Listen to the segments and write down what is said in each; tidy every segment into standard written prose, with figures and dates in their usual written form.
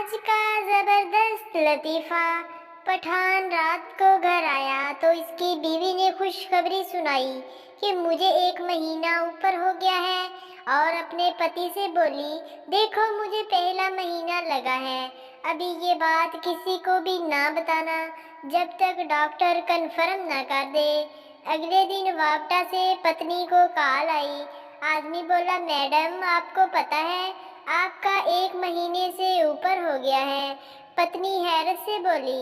आज का जबरदस्त लतीफ़ा। पठान रात को घर आया तो इसकी बीवी ने खुशखबरी सुनाई कि मुझे 1 महीना ऊपर हो गया है और अपने पति से बोली, देखो मुझे पहला महीना लगा है। अभी ये बात किसी को भी ना बताना जब तक डॉक्टर कंफर्म ना कर दे। अगले दिन वापटा से पत्नी को कॉल आई। आदमी बोला, मैडम आपको पता है आपका 1 महीने से ऊपर हो गया है। पत्नी हैरत से बोली,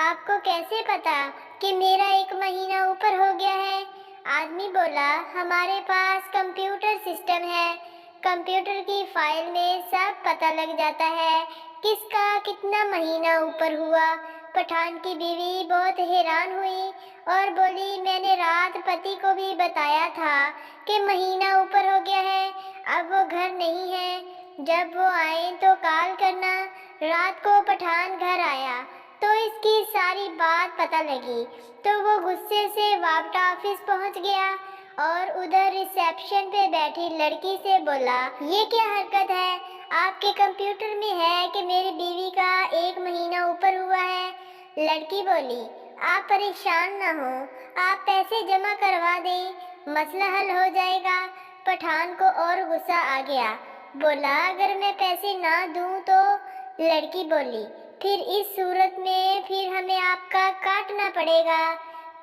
आपको कैसे पता कि मेरा 1 महीना ऊपर हो गया है? आदमी बोला, हमारे पास कंप्यूटर सिस्टम है। कंप्यूटर की फाइल में सब पता लग जाता है किसका कितना महीना ऊपर हुआ। पठान की बीवी बहुत हैरान हुई और बोली, मैंने रात पति को भी बताया था कि महीना ऊपर हो गया है। अब वो घर नहीं है, जब वो आए तो कॉल करना। रात को पठान घर आया तो इसकी सारी बात पता लगी तो वो गुस्से से वापटा ऑफिस पहुंच गया और उधर रिसेप्शन पे बैठी लड़की से बोला, ये क्या हरकत है? आपके कंप्यूटर में है कि मेरी बीवी का 1 महीना ऊपर हुआ है। लड़की बोली, आप परेशान ना हो, आप पैसे जमा करवा दें, मसला हल हो जाएगा। पठान को और गुस्सा आ गया। बोला, अगर मैं पैसे ना दूं तो? लड़की बोली, फिर इस सूरत में फिर हमें आपका काटना पड़ेगा।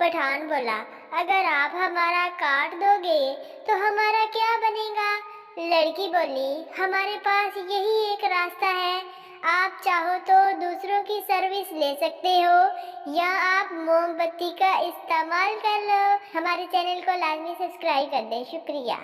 पठान बोला, अगर आप हमारा काट दोगे तो हमारा क्या बनेगा? लड़की बोली, हमारे पास यही एक रास्ता है। आप चाहो तो दूसरों की सर्विस ले सकते हो या आप मोमबत्ती का इस्तेमाल कर लो। हमारे चैनल को लाजमी सब्सक्राइब कर दें। शुक्रिया।